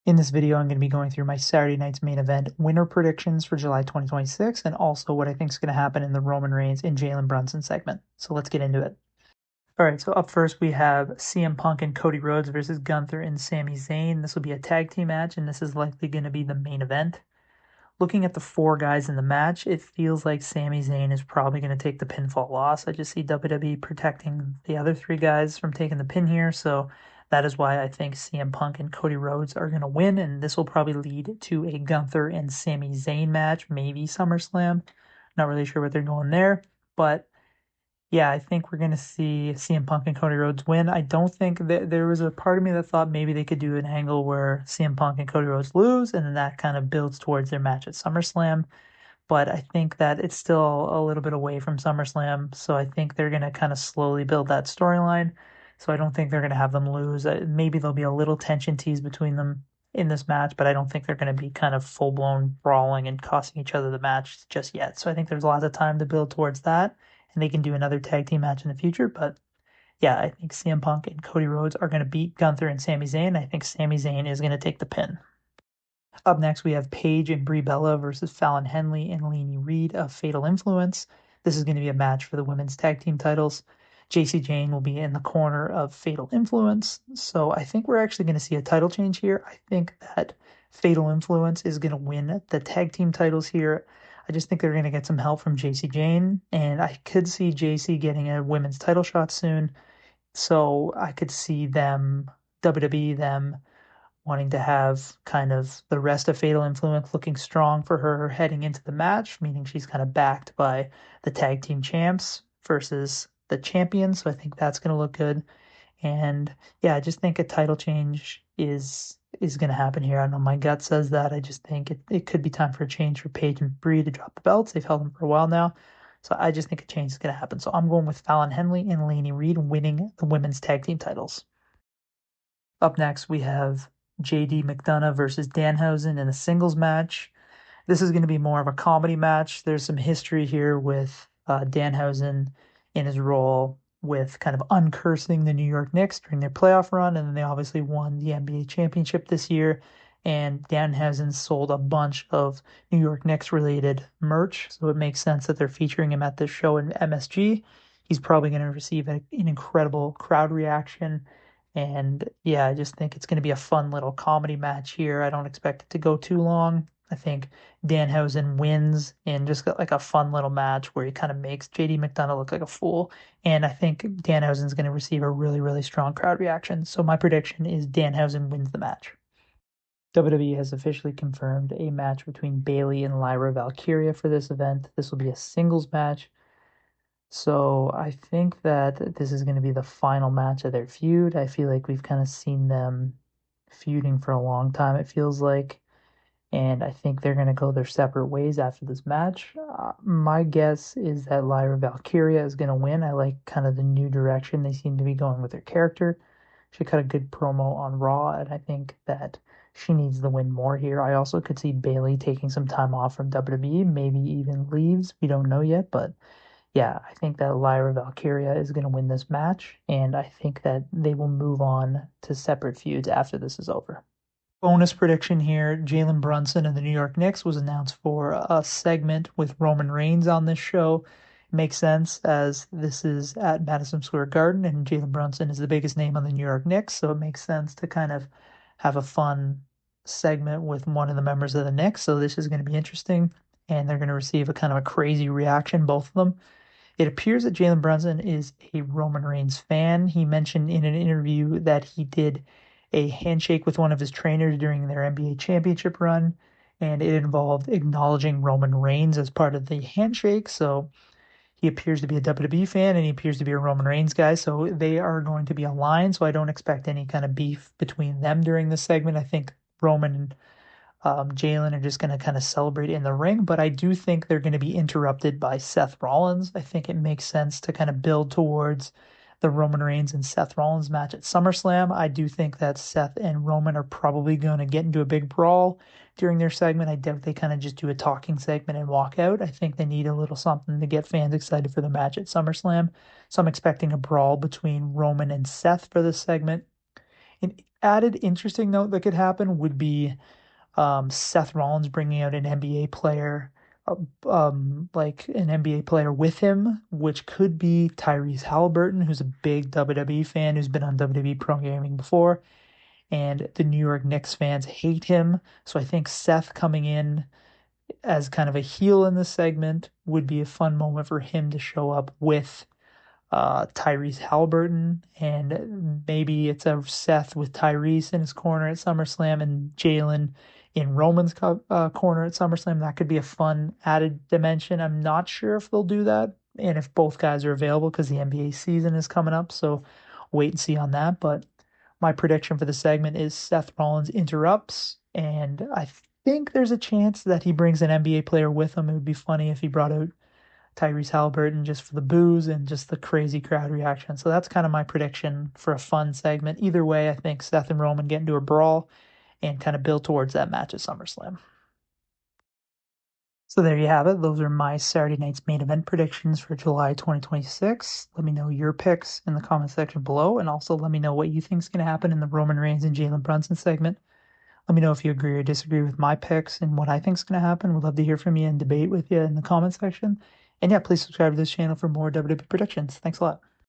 In this video, I'm going to be going through my Saturday night's main event winner predictions for July 2026 and also what I think is going to happen in the Roman Reigns and Jalen Brunson segment. So let's get into it. All right, so up first we have CM Punk and Cody Rhodes versus Gunther and Sami Zayn. This will be a tag team match, and this is likely going to be the main event. Looking at the four guys in the match, it feels like Sami Zayn is probably going to take the pinfall loss. I just see WWE protecting the other three guys from taking the pin here, so that is why I think CM Punk and Cody Rhodes are going to win, and this will probably lead to a Gunther and Sami Zayn match, maybe SummerSlam. Not really sure what they're going there, but yeah, I think we're going to see CM Punk and Cody Rhodes win. I don't think that there was a part of me that thought maybe they could do an angle where CM Punk and Cody Rhodes lose, and then that kind of builds towards their match at SummerSlam. But I think that it's still a little bit away from SummerSlam, so I think they're going to kind of slowly build that storyline. So I don't think they're going to have them lose. Maybe there'll be a little tension tease between them in this match, but I don't think they're going to be kind of full-blown brawling and costing each other the match just yet. So I think there's lots of time to build towards that, and they can do another tag team match in the future. But yeah, I think CM Punk and Cody Rhodes are going to beat Gunther and Sami Zayn. I think Sami Zayn is going to take the pin. Up next, we have Paige and Brie Bella versus Fallon Henley and Lainey Reed of Fatal Influence. This is going to be a match for the women's tag team titles. Jacy Jayne will be in the corner of Fatal Influence. So I think we're actually going to see a title change here. I think that Fatal Influence is going to win the tag team titles here. I just think they're going to get some help from Jacy Jayne, and I could see Jacy getting a women's title shot soon. So I could see them, WWE, them wanting to have kind of the rest of Fatal Influence looking strong for her heading into the match, meaning she's kind of backed by the tag team champs versus the champions. So I think that's going to look good. And yeah, I just think a title change is going to happen here. I don't know, my gut says that. I just think it could be time for a change for Paige and Brie to drop the belts. They've held them for a while now. So I just think a change is going to happen. So I'm going with Fallon Henley and Lainey Reed winning the women's tag team titles. Up next, we have JD McDonough versus Danhausen in a singles match. This is going to be more of a comedy match. There's some history here with Danhausen in his role with kind of uncursing the New York Knicks during their playoff run, and then they obviously won the NBA championship this year. And Danhausen sold a bunch of New York Knicks related merch, so it makes sense that they're featuring him at this show in MSG. He's probably going to receive an incredible crowd reaction. And yeah, I just think it's going to be a fun little comedy match here. I don't expect it to go too long. I think Danhausen wins and just got like a fun little match where he kind of makes JD McDonough look like a fool. And I think Danhausen's going to receive a really, really strong crowd reaction. So my prediction is Danhausen wins the match. WWE has officially confirmed a match between Bayley and Lyra Valkyria for this event. This will be a singles match. So I think that this is going to be the final match of their feud. I feel like we've kind of seen them feuding for a long time, it feels like. And I think they're going to go their separate ways after this match. My guess is that Lyra Valkyria is going to win. I like kind of the new direction they seem to be going with their character. She cut a good promo on Raw, and I think that she needs the win more here. I also could see Bayley taking some time off from WWE, maybe even leaves. We don't know yet, but yeah, I think that Lyra Valkyria is going to win this match, and I think that they will move on to separate feuds after this is over. Bonus prediction here, Jalen Brunson and the New York Knicks was announced for a segment with Roman Reigns on this show. It makes sense as this is at Madison Square Garden, and Jalen Brunson is the biggest name on the New York Knicks, so it makes sense to kind of have a fun segment with one of the members of the Knicks. So this is going to be interesting, and they're going to receive a kind of a crazy reaction, both of them. It appears that Jalen Brunson is a Roman Reigns fan. He mentioned in an interview that he did a handshake with one of his trainers during their NBA championship run, and it involved acknowledging Roman Reigns as part of the handshake. So he appears to be a WWE fan, and he appears to be a Roman Reigns guy. So they are going to be aligned. So I don't expect any kind of beef between them during this segment. I think Roman and Jalen are just going to kind of celebrate in the ring, but I do think they're going to be interrupted by Seth Rollins. I think it makes sense to kind of build towards the Roman Reigns and Seth Rollins match at SummerSlam. I do think that Seth and Roman are probably going to get into a big brawl during their segment. I doubt they kind of just do a talking segment and walk out. I think they need a little something to get fans excited for the match at SummerSlam. So I'm expecting a brawl between Roman and Seth for this segment. And added interesting note that could happen would be Seth Rollins bringing out an NBA player, like an NBA player with him, which could be Tyrese Halliburton, who's a big WWE fan who's been on WWE programming before, and the New York Knicks fans hate him. So I think Seth coming in as kind of a heel in this segment would be a fun moment for him to show up with Tyrese Halliburton, and maybe it's a Seth with Tyrese in his corner at SummerSlam and Jalen in Roman's corner at SummerSlam. That could be a fun added dimension. I'm not sure if they'll do that and if both guys are available because the NBA season is coming up. So wait and see on that. But my prediction for the segment is Seth Rollins interrupts, and I think there's a chance that he brings an NBA player with him. It would be funny if he brought out Tyrese Halliburton just for the booze and just the crazy crowd reaction. So that's kind of my prediction for a fun segment. Either way, I think Seth and Roman get into a brawl and kind of build towards that match at SummerSlam. So there you have it. Those are my Saturday night's main event predictions for July 2026. Let me know your picks in the comment section below, and also let me know what you think is going to happen in the Roman Reigns and Jalen Brunson segment. Let me know if you agree or disagree with my picks and what I think is going to happen. We'd love to hear from you and debate with you in the comment section. And yeah, please subscribe to this channel for more WWE predictions. Thanks a lot.